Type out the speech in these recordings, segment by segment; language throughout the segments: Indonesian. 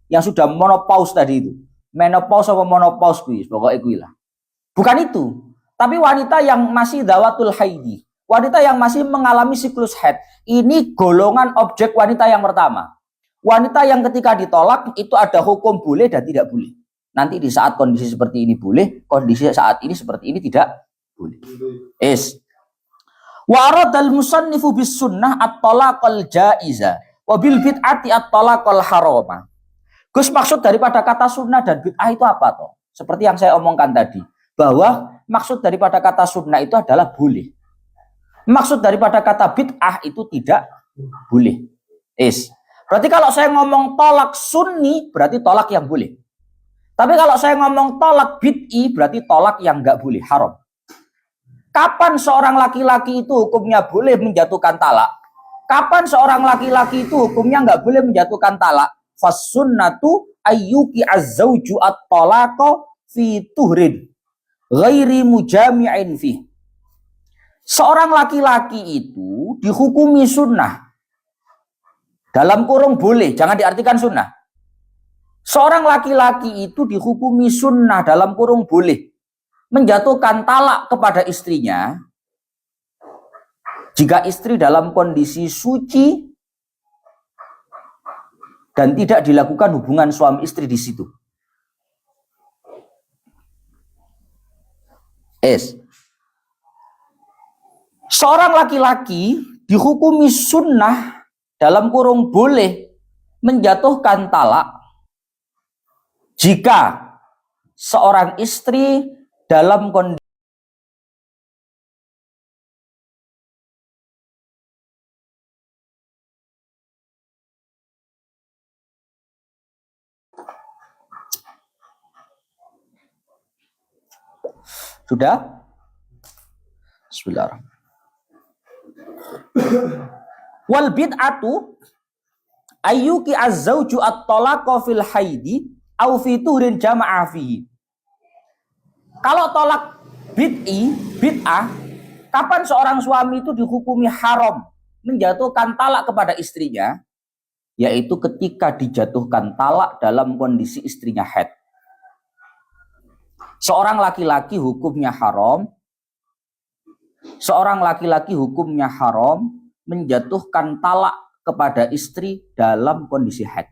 yang sudah menopause tadi itu. Menopause apa monopause kuwi, pokoknya kuwi lah. Bukan itu. Tapi wanita yang masih dawatul haidi, wanita yang masih mengalami siklus haid, ini golongan objek wanita yang pertama. Wanita yang ketika ditolak itu ada hukum boleh dan tidak boleh. Nanti di saat kondisi seperti ini boleh, kondisi saat ini seperti ini tidak boleh. Wa aradal musannifu bis sunnah at-talaqal jaiza wa bil bid'ati at-talaqal harama. Gus, maksud daripada kata sunnah dan bid'ah itu apa toh? Seperti yang saya omongkan tadi, bahwa maksud daripada kata sunnah itu adalah boleh. Maksud daripada kata bid'ah itu tidak boleh. Berarti kalau saya ngomong tolak sunni, berarti tolak yang boleh. Tapi kalau saya ngomong tolak bid'i, berarti tolak yang nggak boleh, haram. Kapan seorang laki-laki itu hukumnya boleh menjatuhkan talak? Kapan seorang laki-laki itu hukumnya nggak boleh menjatuhkan talak? Fasunnatu ayyuki azzauju at-talaqa fi tuhrin ghairi mujami'in fi. Seorang laki-laki itu dihukumi sunnah. Dalam kurung boleh, jangan diartikan sunnah. Seorang laki-laki itu dihukumi sunnah dalam kurung boleh menjatuhkan talak kepada istrinya jika istri dalam kondisi suci dan tidak dilakukan hubungan suami istri di situ. Seorang laki-laki dihukumi sunnah dalam kurung boleh menjatuhkan talak jika seorang istri dalam kondisi sudah? Bismillahirrahmanirrahim. Wal bid'atu ayyuki azzauju at-talaqa fil haidi au fi tuhrin jama'a fihi. Kalau tolak bid'ah, kapan seorang suami itu dihukumi haram menjatuhkan talak kepada istrinya? Yaitu ketika dijatuhkan talak dalam kondisi istrinya haid. Seorang laki-laki hukumnya haram menjatuhkan talak kepada istri dalam kondisi haid.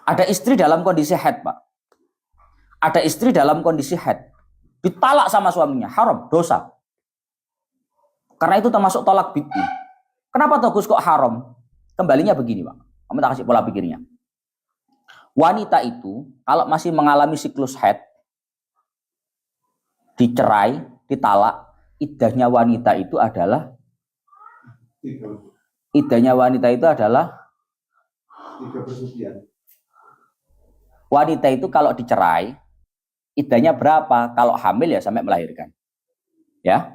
Ada istri dalam kondisi haid, Pak. Ada istri dalam kondisi haid. Ditalak sama suaminya, haram, dosa. Karena itu termasuk tolak bid'i. Kenapa toh Gus kok haram? Kembalinya begini, Pak. Kamu tak kasih pola pikirnya. Wanita itu kalau masih mengalami siklus haid, dicerai, ditalak, iddahnya wanita itu adalah tiga persucian. Wanita itu kalau dicerai, iddahnya berapa? Kalau hamil ya sampai melahirkan. Ya.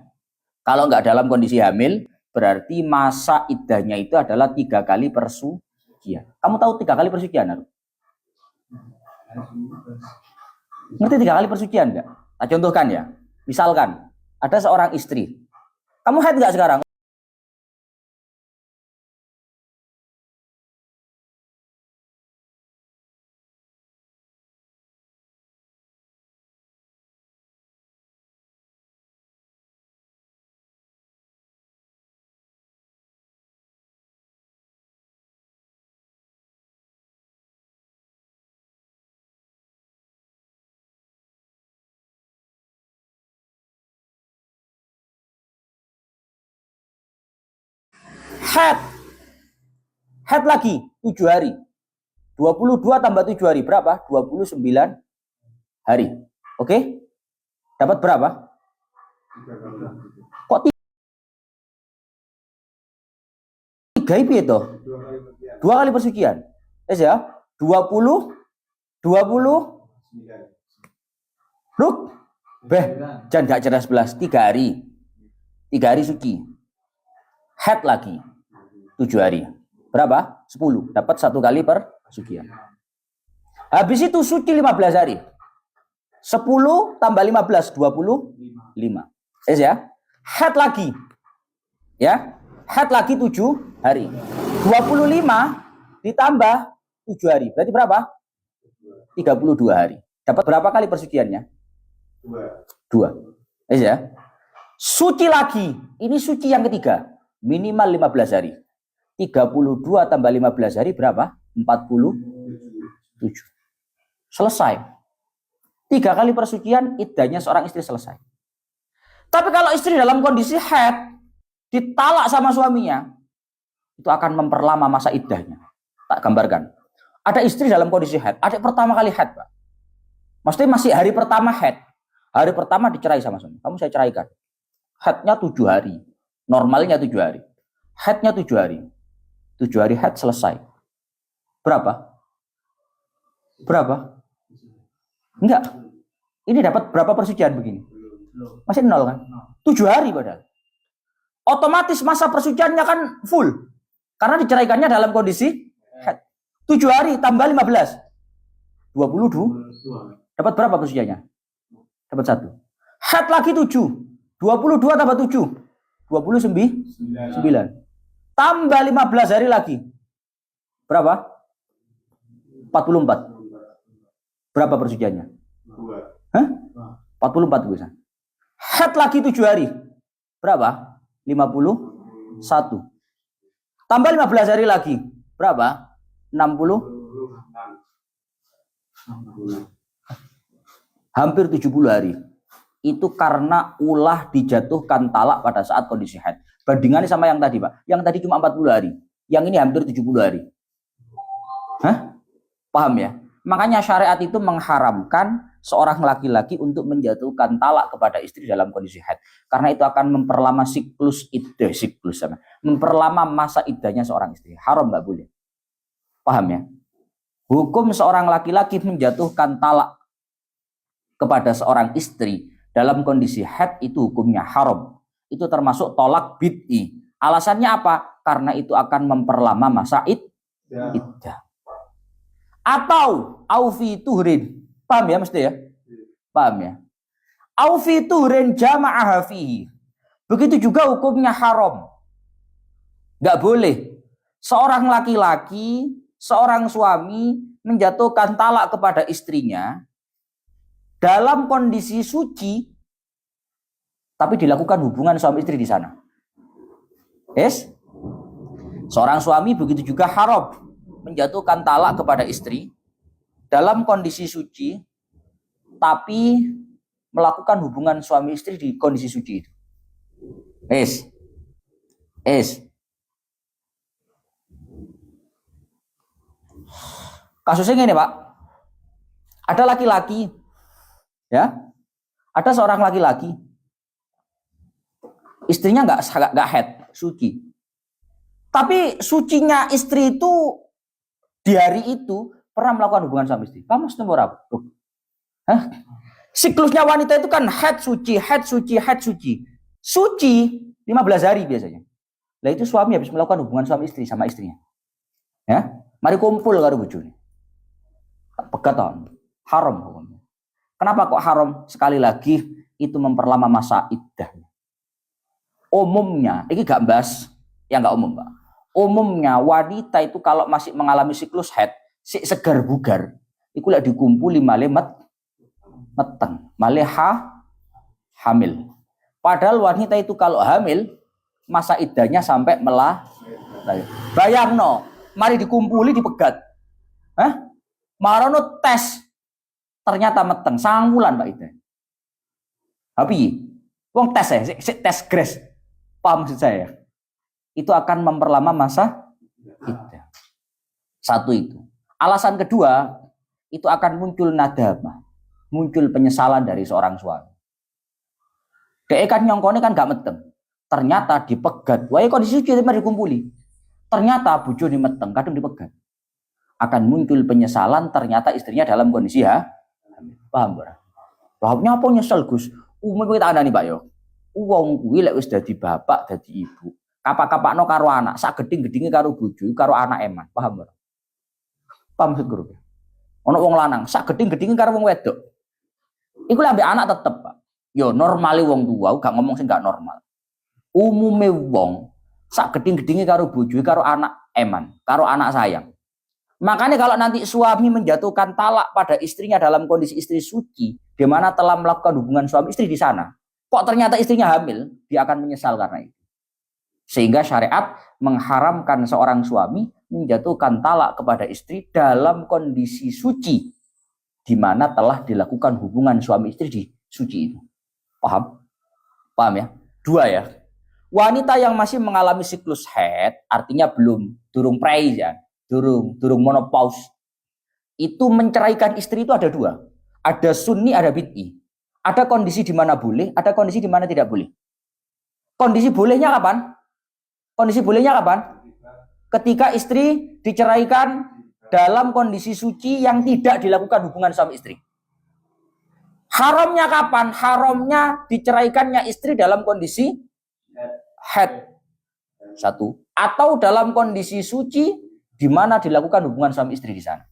Kalau nggak dalam kondisi hamil, berarti masa iddahnya itu adalah 3 kali persucian. Kamu tahu 3 kali persucian? Ngerti 3 kali persucian nggak? Nah, contohkan ya. Misalkan ada seorang istri. Kamu haid nggak sekarang? Haid lagi 7 hari. 22 tambah 7 hari berapa? 29 hari. Oke? Dapat berapa? Kok 3 itu? 2 kali persucian. Ya? 20 Ruk? Jangan gak cerdas 11. 3 hari. 3 hari suci. Haid lagi 7 hari. Berapa? 10. Dapat 1 kali persucian. Habis itu suci 15 hari. 10 tambah 15, 25. Ya? Haid lagi Ya, haid lagi 7 hari. 25 ditambah 7 hari. Berarti berapa? 32 hari. Dapat berapa kali persuciannya? 2. Ya. Suci lagi. Ini suci yang ketiga. Minimal 15 hari. 32 tambah 15 hari berapa? 47. Selesai. 3 kali persucian, iddahnya seorang istri selesai. Tapi kalau istri dalam kondisi haid, ditalak sama suaminya, itu akan memperlama masa iddahnya. Tak gambarkan. Ada istri dalam kondisi haid. Adik pertama kali haid, Pak. Maksudnya masih hari pertama haid. Hari pertama dicerai sama suami. Kamu saya ceraikan. Haidnya 7 hari. Normalnya 7 hari. Haidnya 7 hari. 7 hari haid selesai. Berapa? Berapa? Enggak. Ini dapat berapa persucian begini? Masih 0 kan? 7 hari padahal. Otomatis masa persuciannya kan full. Karena diceraikannya dalam kondisi haid. 7 hari tambah 15. 22. Dapat berapa persuciannya? Dapat 1. Haid lagi 7. 22 tambah 7. 29. Tambah 15 hari lagi. Berapa? 44. Berapa persuciannya? 2. Hah? 44 bisa. Haid lagi 7 hari. Berapa? 51. Tambah 15 hari lagi. Berapa? 60. Hampir 70 hari. Itu karena ulah dijatuhkan talak pada saat kondisi haid. Bandingannya sama yang tadi, Pak. Yang tadi cuma 40 hari. Yang ini hampir 70 hari. Hah? Paham ya? Makanya syariat itu mengharamkan seorang laki-laki untuk menjatuhkan talak kepada istri dalam kondisi haid. Karena itu akan memperlama siklus iddah, memperlama masa iddahnya seorang istri. Haram, nggak boleh. Paham ya? Hukum seorang laki-laki menjatuhkan talak kepada seorang istri dalam kondisi haid itu hukumnya haram. Itu termasuk tolak bid'i. Alasannya apa? Karena itu akan memperlama masa iddah. Atau aufi tuhrin. Paham ya mesti ya? Paham ya? Aufi tuhrin jama'aha fihi. Begitu juga hukumnya haram. Nggak boleh seorang laki-laki, seorang suami menjatuhkan talak kepada istrinya dalam kondisi suci, tapi dilakukan hubungan suami istri di sana. Yes? Seorang suami begitu juga haram menjatuhkan talak kepada istri dalam kondisi suci, tapi melakukan hubungan suami istri di kondisi suci itu. Kasusnya ini, Pak. Ada laki-laki, ya, ada seorang laki-laki, istrinya nggak haid, suci. Tapi sucinya istri itu di hari itu pernah melakukan hubungan suami istri. Kamu setuju apa? Siklusnya wanita itu kan haid suci, haid suci, haid suci. Suci 15 hari biasanya. Lah itu suami habis melakukan hubungan suami istri sama istrinya. Ya, mari kumpul karo bojone. Pegat haram hukumnya. Kenapa kok haram? Sekali lagi itu memperlama masa iddahnya. Umumnya, ini gak bahas yang gak umum, Pak. Umumnya wanita itu kalau masih mengalami siklus haid, segar bugar, itu lah dikumpuli malih meteng, malih hamil. Padahal wanita itu kalau hamil masa iddahnya sampai bayangno, mari dikumpuli dipegat. Marono tes ternyata meteng, sangulan Pak Ida. Tapi wong tes ya, tes grace. Paham maksud saya? Itu akan memperlama masa iddah. Satu itu. Alasan kedua, itu akan muncul nadamah, muncul penyesalan dari seorang suami. Dek kan nyongkone kan gak meteng. Ternyata dipegat. Wah, kondisi suci mari dikumpuli. Ternyata bojone meteng, kadang dipegat. Akan muncul penyesalan ternyata istrinya dalam kondisi paham ora? Pahamnya apa nyesel Gus? Umum kita ada nih Pak yo. Wong kuwi lek wis dadi bapak, dadi ibu, kapak-kapakno karo anak, sak geding-gedinge karo bojo, karo anak eman, paham ora? Paham maksud guru? Ono wong lanang, sak geding-gedinge karo wong wedok. Iku lek ambek anak tetep, Pak. Yo normale wong tua, gak ngomong sing gak normal. Umume wong sak geding-gedinge karo bojoe karo anak eman, karo anak sayang. Makanya kalau nanti suami menjatuhkan talak pada istrinya dalam kondisi istri suci, di mana telah melakukan hubungan suami istri di sana, kok ternyata istrinya hamil, dia akan menyesal karena itu. Sehingga syariat mengharamkan seorang suami menjatuhkan talak kepada istri dalam kondisi suci, di mana telah dilakukan hubungan suami istri di suci itu. Paham? Paham ya? Dua ya. Wanita yang masih mengalami siklus haid, artinya durung prei ya, durung menopause, itu menceraikan istri itu ada dua. Ada sunni, ada bid'i. Ada kondisi di mana boleh, ada kondisi di mana tidak boleh. Kondisi bolehnya kapan? Kondisi bolehnya kapan? Ketika istri diceraikan dalam kondisi suci yang tidak dilakukan hubungan suami istri. Haramnya kapan? Haramnya diceraikannya istri dalam kondisi haid. Satu. Atau dalam kondisi suci di mana dilakukan hubungan suami istri di sana.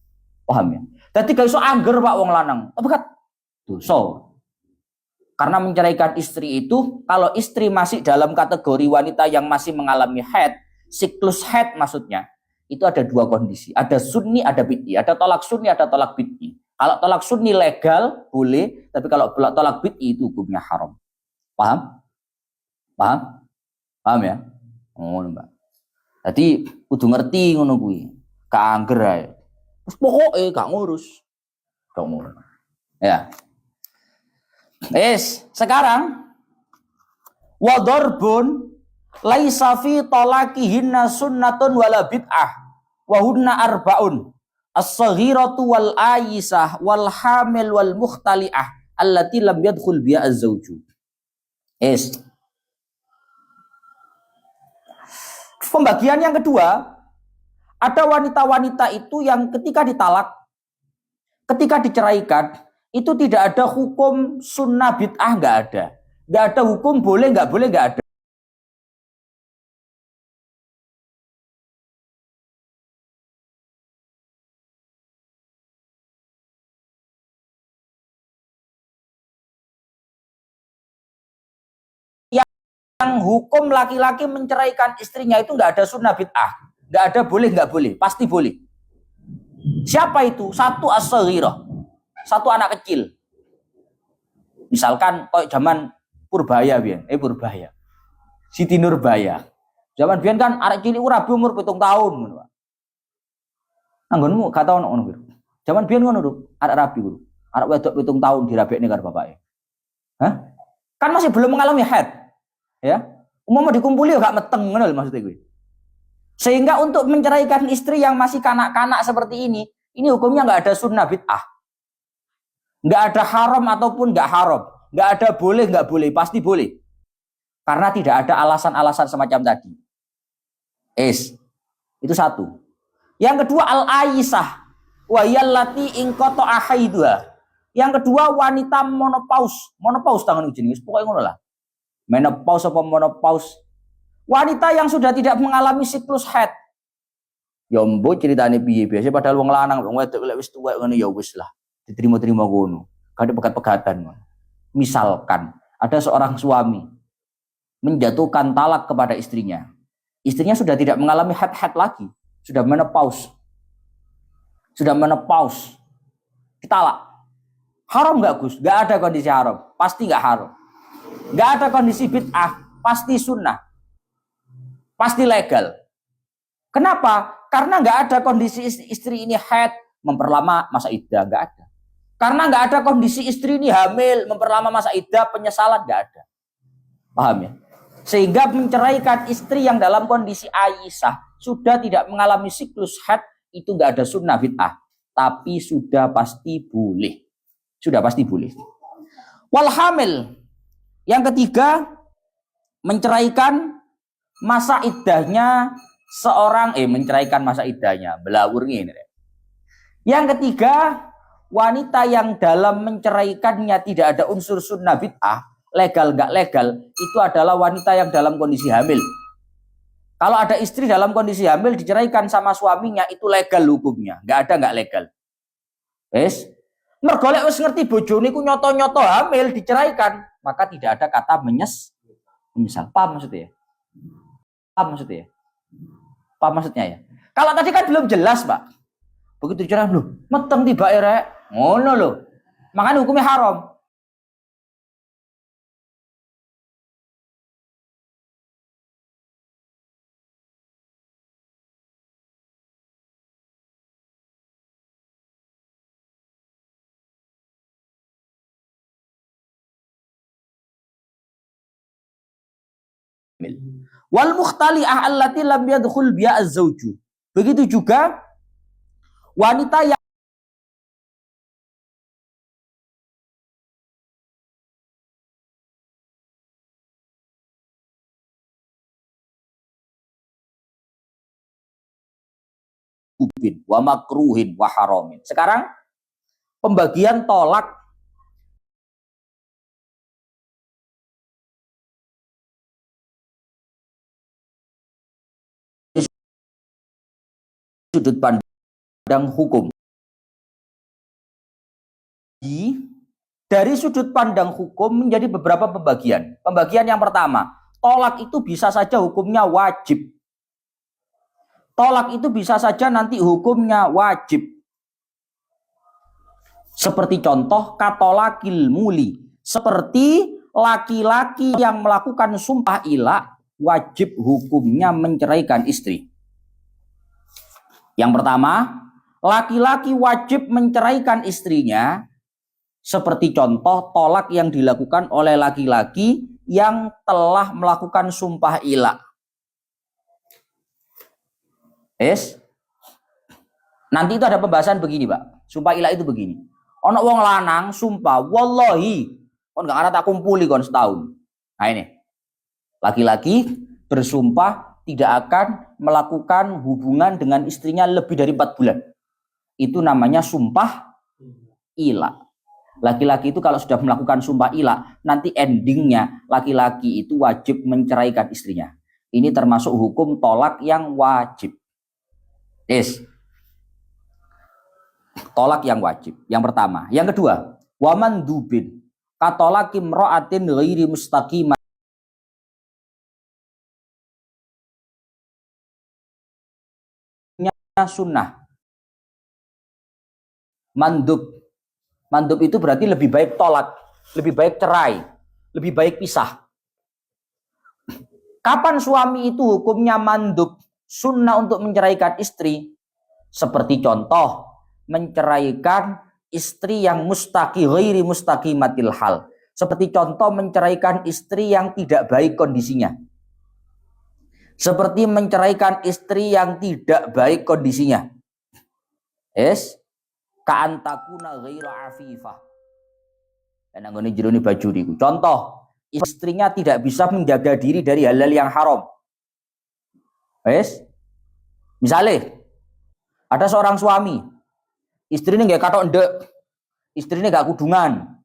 Paham ya? Jadi gak iso angger Pak wong lanang. Apa kat? Dosa. Karena menceraikan istri itu, kalau istri masih dalam kategori wanita yang masih mengalami haid, siklus haid maksudnya, itu ada dua kondisi. Ada sunni, ada bid'i. Ada tolak sunni, ada tolak bid'i. Kalau tolak sunni legal, boleh. Tapi kalau tolak bid'i itu hukumnya haram. Paham? Paham? Paham ya? Oh, Mbak. Jadi kudu ngerti ngono kuwi. Gak angger ae. Wis pokoke gak ngurus. Gak ngurus. Ya. Sekarang wa darbun laisa fi talaqihinna sunnatun wala bid'ah wa hunna arba'un as-saghiratu wal ayisah wal hamil wal mukhtali'ah allati lam yadkhul biha az-zawju. Pembagian yang kedua, ada wanita-wanita itu yang ketika ditalak, ketika diceraikan, itu tidak ada hukum sunnah bid'ah, nggak ada. Nggak ada hukum boleh, nggak ada. Yang hukum laki-laki menceraikan istrinya itu nggak ada sunnah bid'ah. Nggak ada boleh, nggak boleh. Pasti boleh. Siapa itu? Satu as-saghirah. Satu anak kecil. Misalkan kayak zaman Purbaya biyen, Purbaya. Siti Nurbaya. Zaman biyen kan arek cilik rabi umur 7 tahun ngono, Pak. Anggonmu gak tau ngono kuwi. Zaman biyen ngono, Duk. Arek rabi kuwi. Arek wedok 7 tahun dirabekne karo bapake. Hah? Kan masih belum mengalami haid. Ya. Umumnya dikumpuli gak meteng ngono maksudnya gue. Sehingga untuk menceraikan istri yang masih kanak-kanak seperti ini hukumnya nggak ada sunnah bid'ah. Nggak ada haram ataupun nggak haram. Nggak ada boleh, nggak boleh. Pasti boleh. Karena tidak ada alasan-alasan semacam tadi. Itu satu. Yang kedua, al-ayisah. Wa yallati ingkoto ahaiduha. Yang kedua, wanita monopause. Monopause tangan ujin. Pokoknya ngono lah. Menopause apa monopause. Wanita yang sudah tidak mengalami siklus haid. Ya mbok ceritane piye biasa padahal wong lanang wong wedok lek wis tuwek ngono ya wis lah. Diterima-terima ngono. Kadhe pegat-pegatan ngono. Misalkan ada seorang suami menjatuhkan talak kepada istrinya. Istrinya sudah tidak mengalami haid lagi, sudah menopause. Sudah menopause. Ditalak. Haram enggak, Gus? Enggak ada kondisi haram. Pasti enggak haram. Enggak ada kondisi bid'ah, pasti sunnah. Pasti legal. Kenapa? Karena nggak ada kondisi istri ini haid memperlama masa iddah, nggak ada. Karena nggak ada kondisi istri ini hamil memperlama masa iddah, penyesalan nggak ada. Paham ya? Sehingga menceraikan istri yang dalam kondisi ayisah sudah tidak mengalami siklus haid itu nggak ada sunnah bid'ah, tapi sudah pasti boleh. Sudah pasti boleh. Wal hamil. Yang ketiga, menceraikan masa iddahnya seorang menceraikan masa iddahnya belawur ini. Yang ketiga, wanita yang dalam menceraikannya tidak ada unsur sunnah bid'ah, legal nggak legal, itu adalah wanita yang dalam kondisi hamil. Kalau ada istri dalam kondisi hamil diceraikan sama suaminya, itu legal hukumnya, nggak ada nggak legal. Mergolek wis ngerti bojone ku nyoto-nyoto hamil diceraikan, maka tidak ada kata Misal, paham maksudnya ya? Paham maksudnya ya? Paham maksudnya ya? Kalau tadi kan belum jelas, Pak. Begitu jelas loh, meteng tiba rek. Ngono loh. Makanya hukumnya haram. Wal mukhtali'ah allati lam yadkhul biha az-zawju. Begitu juga wanita yang ubin wa makruhin wa haramin. Sekarang pembagian tolak sudut pandang hukum. Dari sudut pandang hukum menjadi beberapa pembagian. Pembagian yang pertama, tolak itu bisa saja hukumnya wajib. Tolak itu bisa saja nanti hukumnya wajib. Seperti contoh katolakil muli. Seperti laki-laki yang melakukan sumpah ilah wajib hukumnya menceraikan istri. Yang pertama, laki-laki wajib menceraikan istrinya seperti contoh tolak yang dilakukan oleh laki-laki yang telah melakukan sumpah ilah. Nanti itu ada pembahasan begini, Pak. Sumpah ilah itu begini. Ono wong lanang sumpah, wallahi, kon gak ada tak kumpuli kon setahun. Nah ini, laki-laki bersumpah tidak akan melakukan hubungan dengan istrinya lebih dari 4 bulan. Itu namanya sumpah ilah. Laki-laki itu kalau sudah melakukan sumpah ilah, nanti endingnya laki-laki itu wajib menceraikan istrinya. Ini termasuk hukum tolak yang wajib. Tolak yang wajib. Yang pertama. Yang kedua, waman dubin katolaki mra'atin ghairi mustaqimah sunnah. Mandub itu berarti lebih baik tolak, lebih baik cerai, lebih baik pisah. Kapan suami itu hukumnya mandub, sunnah untuk menceraikan istri? Seperti contoh, menceraikan istri yang mustaqi ghairi mustaqimatil hal. Seperti contoh menceraikan istri yang tidak baik kondisinya. Seperti menceraikan istri yang tidak baik kondisinya. Ka'antakuna ghaira afifah. Dan anggone jero ni baju niku. Contoh, istrinya tidak bisa menjaga diri dari halal yang haram. Misalnya ada seorang suami, istrinya nggak katok ndek, istrinya nggak kudungan.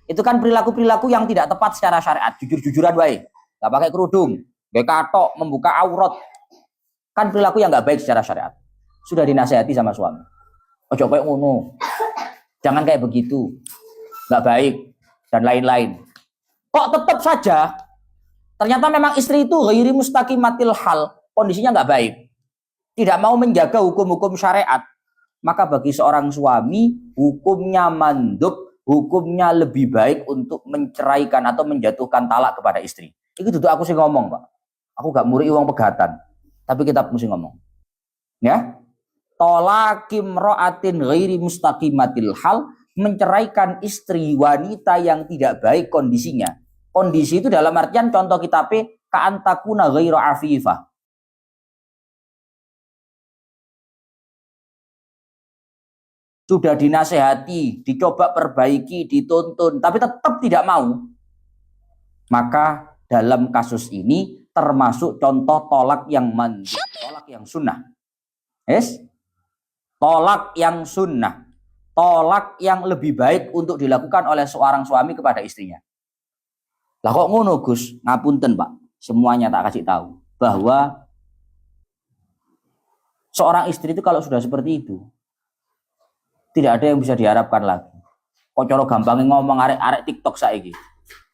Itu kan perilaku-perilaku yang tidak tepat secara syariat. Jujur-jujuran wae. Nggak pakai kerudung, nggak katok, membuka aurat. Kan perilaku yang nggak baik secara syariat. Sudah dinasihati sama suami. Ojo kayak ngono. Jangan kayak begitu. Nggak baik dan lain-lain. Kok tetap saja ternyata memang istri itu ghairi mustaqimatil hal, kondisinya nggak baik. Tidak mau menjaga hukum-hukum syariat. Maka bagi seorang suami hukumnya mandub, hukumnya lebih baik untuk menceraikan atau menjatuhkan talak kepada istri. Itu duduk aku sih ngomong, Pak. Aku gak muri uang pegatan, tapi kita mesti ngomong. Ya. Tolakim ro'atin ghairi mustaqimatil hal, menceraikan istri wanita yang tidak baik kondisinya. Kondisi itu dalam artian contoh kitabnya ka'antakuna ghaira afifah. Sudah dinasehati, dicoba perbaiki, dituntun, tapi tetap tidak mau. Maka dalam kasus ini termasuk contoh tolak yang mandub, tolak yang sunnah. Tolak yang sunnah, tolak yang lebih baik untuk dilakukan oleh seorang suami kepada istrinya. Lah kok ngono Gus? Ngapunten Pak, semuanya tak kasih tahu bahwa seorang istri itu kalau sudah seperti itu tidak ada yang bisa diharapkan lagi. Kok cara gampangnya ngomong arek-arek TikTok saiki.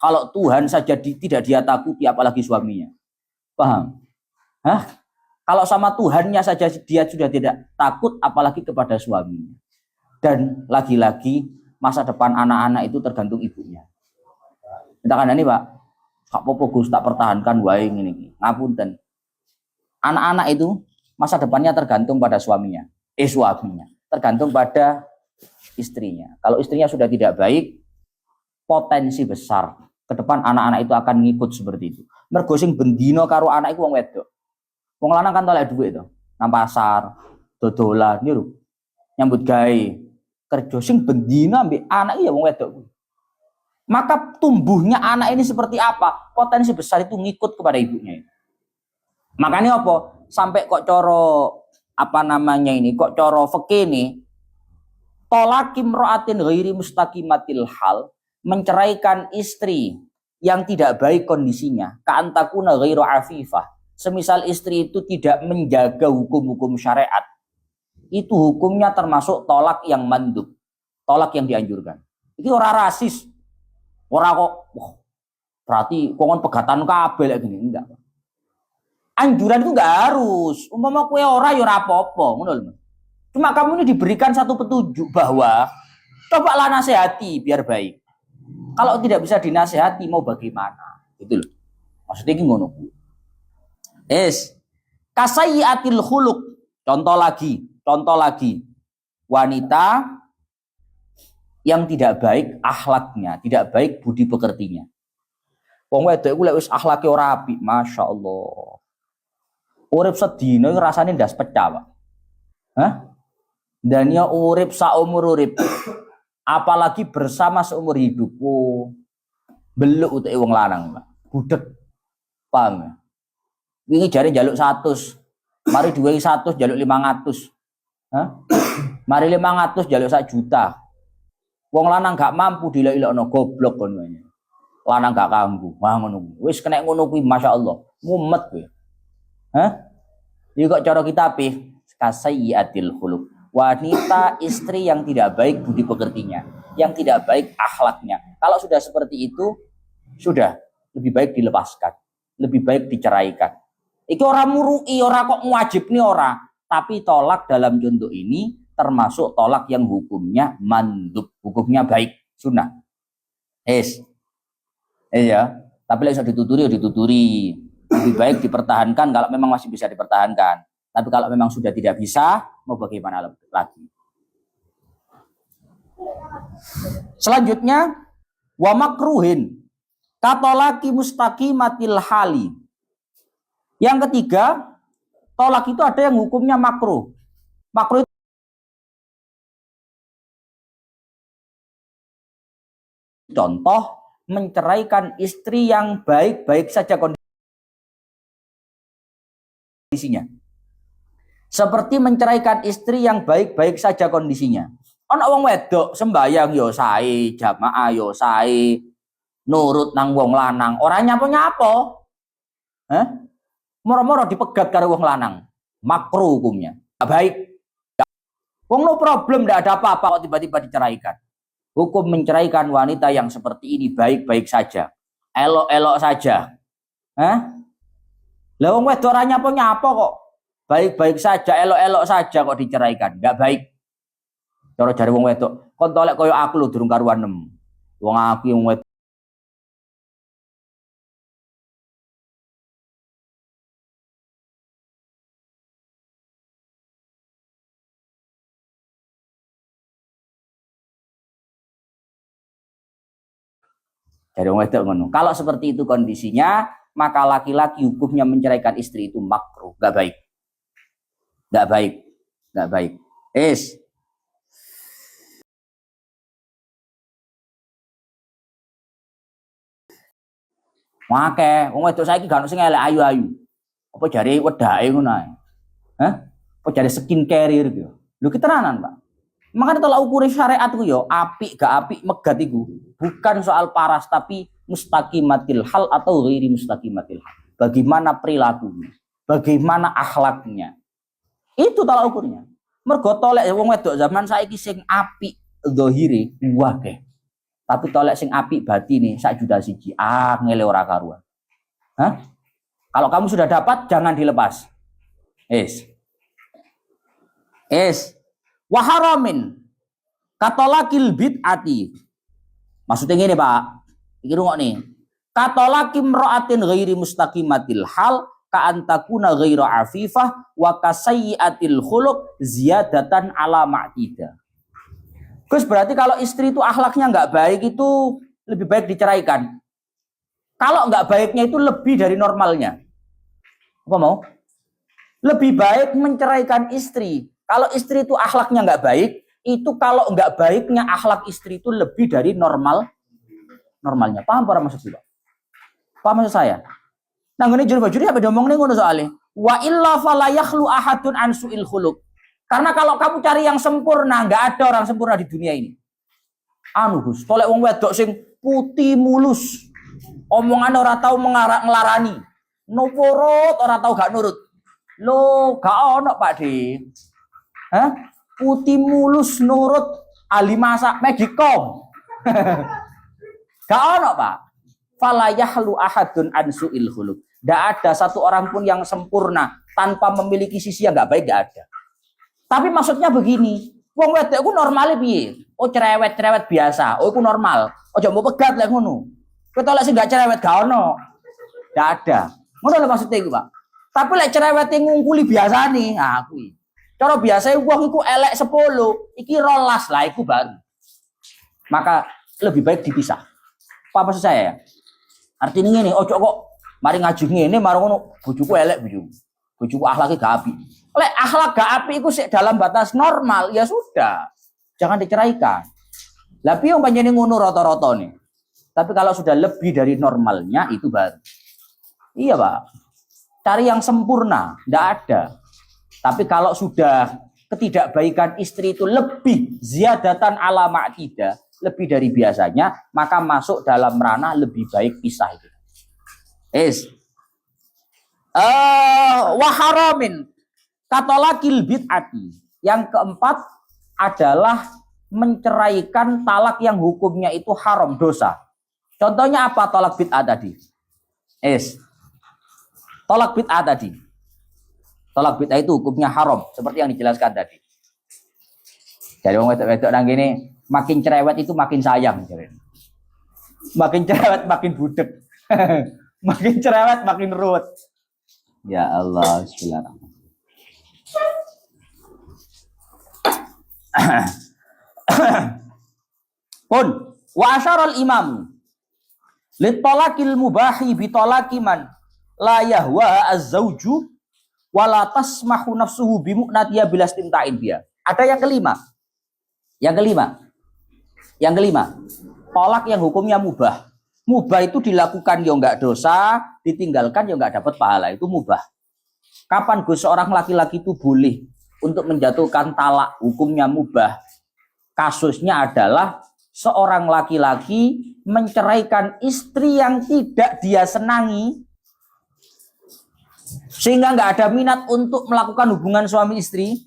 Kalau Tuhan saja tidak dia takuti, apalagi suaminya. Paham? Hah? Kalau sama Tuhannya saja dia sudah tidak takut, apalagi kepada suaminya. Dan lagi-lagi masa depan anak-anak itu tergantung ibunya. Kita ini Pak, Kak Popo Gus tak pertahankan wae ini. Ngapunten. Anak-anak itu masa depannya tergantung pada suaminya. Suaminya. Tergantung pada istrinya. Kalau istrinya sudah tidak baik, potensi besar ke depan anak-anak itu akan ngikut seperti itu. Mergo sing bendino karo anak iku wong wedok. Wong lanang kan tolek duit to. Nang pasar, dodolan niru. Nyambut gawe. Kerja sing bendino ambek anak ya wong wedok. Maka tumbuhnya anak ini seperti apa? Potensi besar itu ngikut kepada ibunya. Makanya apa? Sampai kok coro apa namanya ini? Kok coro fikih ini tolakim ro'atin ghairi mustaqimatil hal, menceraikan istri yang tidak baik kondisinya, ka'antakuna ghairu afifah. Semisal istri itu tidak menjaga hukum-hukum syariat, itu hukumnya termasuk tolak yang mandub, tolak yang dianjurkan. Ini orang rasis, orang kok, berarti kongon pegatan kabel kayak gini, enggak. Anjuran itu enggak harus, umpama kue ora ya ora apa-apa, ngono lho. Cuma kamu ini diberikan satu petunjuk bahwa cobalah nasihati biar baik. Kalau tidak bisa dinasihati mau bagaimana? Itu loh. Maksudnya ini ngono. Kasayyatil khuluq. Contoh lagi. Wanita yang tidak baik akhlaknya, tidak baik budi pekertinya. Wong wedok iku lek wis akhlake ora apik, masyaallah. Urip sedina rasane ndas pecah, Pak. Hah? Dan ya urip saumur urip. Apalagi bersama seumur hidup. Oh, beluk utek wong lanang, Pak. Budek. Paham ya? Wingi jare njaluk 100. Mari duwe 100 njaluk 500. Hah? Mari 500 njaluk 1 juta. Wong lanang gak mampu dilek-lekno goblok kon wae. Lanang gak kanggo. Wah ngono. Wis kena ngono kuwi masyaallah. Mumet kowe. Hah? Iki kok cara kita pi kasayyatil khuluq. Wanita istri yang tidak baik budi pekertinya, yang tidak baik akhlaknya. Kalau sudah seperti itu, sudah lebih baik dilepaskan, lebih baik diceraikan. Iki orang murui, orang kok wajib nih orang. Tapi tolak dalam contoh ini termasuk tolak yang hukumnya mandub, hukumnya baik, sunnah. Ya. Tapi kalau dituturi. Lebih baik dipertahankan kalau memang masih bisa dipertahankan. Tapi kalau memang sudah tidak bisa, mau bagaimana lagi? Selanjutnya, wa makruhin katolaki mustaqimatil hali. Yang ketiga, tolak itu ada yang hukumnya makruh. Makruh itu contoh menceraikan istri yang baik-baik saja kondisinya. Seperti menceraikan istri yang baik-baik saja kondisinya. Ono wong wedok sembayang yo sae, jamaah yo sae, nurut nang wong lanang, ora nyapo-nyapo. Hah? Moro-moro dipegat karo wong lanang. Makruh hukumnya. Gak baik. Wong no problem, ndak ada apa-apa kok tiba-tiba diceraikan. Hukum menceraikan wanita yang seperti ini baik-baik saja. Elok-elok saja. Hah? Lah wong wedok ora nyapo-nyapo kok. Baik-baik saja, elok-elok saja kok diceraikan. Enggak baik. Cara jare wong wedok, kon tolek koyo aku lho durung karuan nem. Wong aku yang wedok. Jare wong wedok ngono. Kalau seperti itu kondisinya, maka laki-laki hukumnya menceraikan istri itu makruh, enggak baik. Enggak baik. Enggak baik. Makanya, wong wedok saiki gak ono sing elek ayu-ayu. Apa jare wedake ngono ae. Hah? Apa jare skincare gitu. Lho ketenanan, Pak. Makanya tolak ukur syariat itu yo apik gak apik megat iku bukan soal paras tapi mustaqimatil hal atau ghairi mustaqimatil hal. Bagaimana perilakunya, bagaimana akhlaknya. Itu tolak ukurnya. Mergo tolek wong wedok zaman saiki sing apik zahire akeh. Tapi tolek sing apik batine 1.000.000. Ngele ora karuan. Hah? Kalau kamu sudah dapat jangan dilepas. Wa haramin katolakil bid'ati. Maksudnya ngene, Pak. Iki rungokne. Katolakim ra'atin ghairi mustaqimatil hal ka antakuna ghaira afifah wa kasayyatil khuluq ziyadatan ala ma'tida. Gus, berarti kalau istri itu akhlaknya nggak baik itu lebih baik diceraikan. Kalau nggak baiknya itu lebih dari normalnya. Apa mau? Lebih baik menceraikan istri. Kalau istri itu akhlaknya nggak baik, itu kalau nggak baiknya akhlak istri itu lebih dari normalnya. Paham para maksud saya? Paham maksud saya? Nah, ini jujur apa diomong nih ngono soalnya. Wa illa fala yakhlu ahadun an su'il khuluq. Karena kalau kamu cari yang sempurna, nggak ada orang sempurna di dunia ini. Anu Gus, tolek wong wedok sing putih mulus, omongan ora tahu ngelarani, nurut ora tahu gak nurut. Lo gak ono Pak De. Hah? Putih mulus nurut ahli masak Magicom. Gak ono Pak. Fala yahlu ahadun an su'il khuluq. Nggak ada satu orang pun yang sempurna tanpa memiliki sisi yang nggak baik, nggak ada. Tapi maksudnya begini, wong wedok ku normale piye? Oh cerewet biasa. Oh iku normal. Ojo mbok pegat lek ngono. Kowe lek sing gak cerewet gak ono. Ndak ada. Ngono lho maksudnya iku, Pak. Tapi lek cerewet ngungkuli biasane, nah kuwi. Cara biasane wong iku elek 10, iki 12 lah iku baru. Maka lebih baik dipisah. Apa maksud saya ya? Artinya ngene, ojo kok mari ngaji ngene marang ngono bojoku elek bojoku. Bojoku akhlake gak apik. Lek akhlak gak apik iku sik dalam batas normal, ya sudah. Jangan diceraikan. Lah piye pancene ngono rata-rata nih. Tapi kalau sudah lebih dari normalnya itu baru. Iya, Pak. Cari yang sempurna, ndak ada. Tapi kalau sudah ketidakbaikan istri itu lebih ziyadatan ala ma'tida, lebih dari biasanya, maka masuk dalam ranah lebih baik pisah itu. Wa haramin katolakil bid'ati. Yang keempat adalah menceraikan talak yang hukumnya itu haram, dosa. Contohnya apa talak bid'ah tadi? Talak bid'ah tadi. Talak bid'ah itu hukumnya haram, seperti yang dijelaskan tadi. Jadi orang wedok-wedok nang gini, makin cerewet itu makin sayang. Makin cerewet makin budek. Makin cerewet makin ruwet. Ya Allah, bismillahirrahmanirrahim. Pun wa asyaral imam litalaqil mubahi bitalaqi man la yahwa az-zawju wa la tasmahu nafsuhu bimu'natiya bilastimta'in biya. Ada yang kelima. Yang kelima, tolak yang hukumnya mubah. Mubah itu dilakukan ya enggak dosa, ditinggalkan ya enggak dapat pahala, itu mubah. Kapan Gus seorang laki-laki itu boleh untuk menjatuhkan talak, hukumnya mubah? Kasusnya adalah seorang laki-laki menceraikan istri yang tidak dia senangi, sehingga nggak ada minat untuk melakukan hubungan suami istri,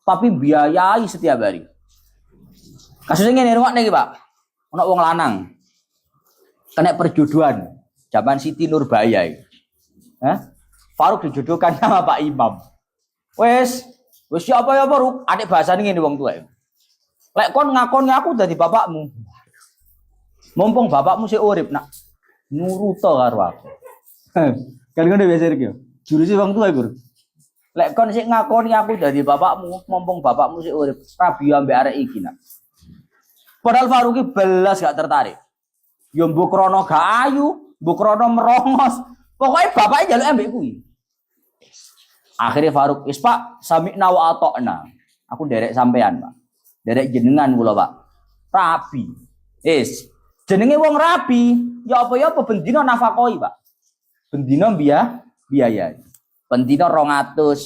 tapi biayai setiap hari. Kasusnya ini rumah nih Pak, ono wong lanang kena perjodohan zaman Siti Nurbaya. Faruk dijodohkan sama Pak Imam. Wes siapa ya Faruk? Adik bahasa ini wong tua. Lek kon ngakon aku dadi bapakmu. Mumpung bapakmu sih urip nak nuruto karo aku. Kan ngono biasa iki. Juruse wong tua iku. Lek kon sik ngakoni aku dadi bapakmu, mumpung bapakmu sik urip, rabi ambek arek iki nak. Padahal Faruqi belas gak tertarik. Yo mbok krono gak ayu, mbok krono merongos. Pokoknya bapaknya njaluk ambek kuwi. Akhirnya Faruk, "Wis Pak, sami'na wa ata'na." Aku derek sampean, Pak. Derek jenengan kula, Pak. Rabi. Jenenge wong rabi, ya apa-apa bendina nafakoi, Pak. Bendina biaya. Bendina 200.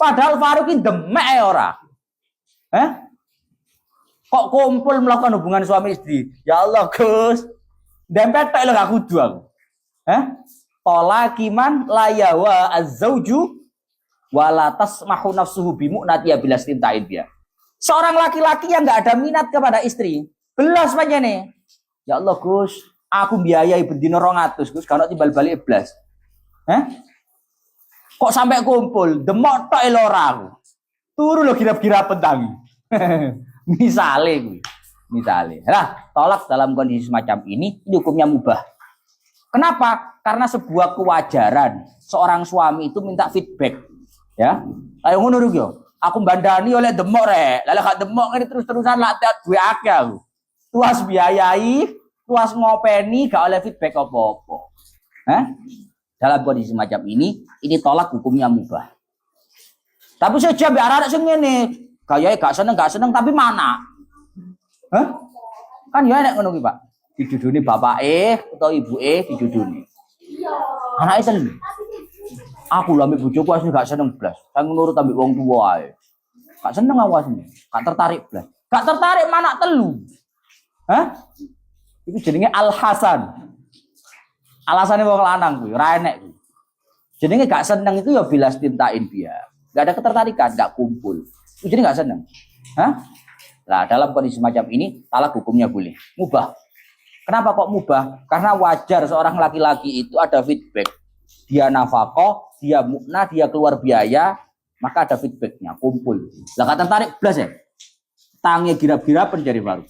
Padahal Faruk iki demek ora. Kok kumpul melakukan hubungan suami istri? Ya Allah, Gus. Dempet tok lho gak kudu aku. Talaqiman la yawa az-zawju wa la tasmahu nafsuhu bimu'natiya bilastimta'in biya. Seorang laki-laki yang nggak ada minat kepada istri, belas aja nih. Ya Allah Gus, aku biayai bendino 200 Gus, kalau timbal balik belas. Kok sampai kumpul, demok tok elora aku. Turu lo kira-kira petang. Misalnya. Nah, tolak dalam kondisi semacam ini hukumnya mubah. Kenapa? Karena sebuah kewajaran seorang suami itu minta feedback. Ya, ayo ngono yo. Aku bandani oleh demok rek. Lalu gak demok ini terus-terusan lak duwe akeh aku. Tuas biayai, tuas ngopeni gak oleh feedback apa-apa. Dalam kondisi semacam ini tolak hukumnya mubah. Tapi saja biar anak sing ngene, gayae gak seneng tapi mana? Kan ya enak ngono ki, Pak. Diduduni bapake atau ibuke diduduni. Anake seneng. Aku lho ambek bojoku asline gak seneng blas. Saya nurut ambek wong tuwa ae. Gak seneng aku asline. Gak tertarik blas. Gak tertarik mana telu. Itu jenenge al-hasan. Alasane wong lanang kuwi, ora enek kuwi. Jenenge gak seneng itu ya bilas tintain biar. Gak ada ketertarikan, gak kumpul. Itu jadi gak seneng. Nah, dalam kondisi semacam ini talak hukumnya boleh. Mubah. Kenapa kok mubah? Karena wajar seorang laki-laki itu ada feedback. Dia nafkah, dia mukna, dia keluar biaya, maka ada feedbacknya, kumpul. Lah kata tertarik blas ya. Tangi gira-gira penjari baru.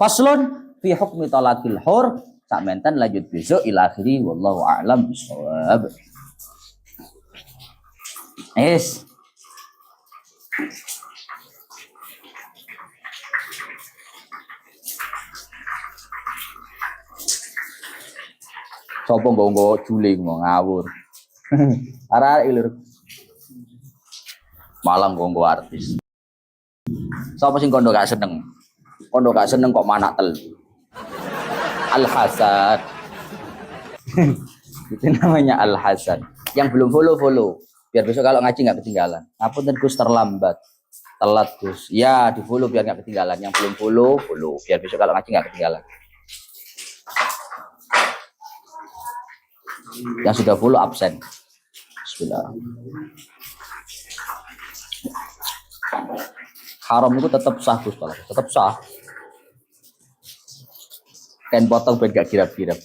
Faslun fi hukmi talaqil hur. Sak menten lanjut besok ila akhiri wallahu a'lam bishawab. Sopo nggo juling mau ngawur. Ara ilur. Malang nggo artis. Sopo sing kondo gak seneng? Kondo gak seneng kok manak tel. Al-Hasan. Itu namanya Al-Hasan. Yang belum follow. Biar besok kalau ngaji nggak ketinggalan. Ngapunten Gus terlambat. Telat Gus. Ya di follow biar nggak ketinggalan. Yang belum follow. Biar besok kalau ngaji nggak ketinggalan. Yang sudah follow absen. Bismillah. Haram itu tetap sah Gus, tetap sah. Kan potong ben gak kirap-kirap.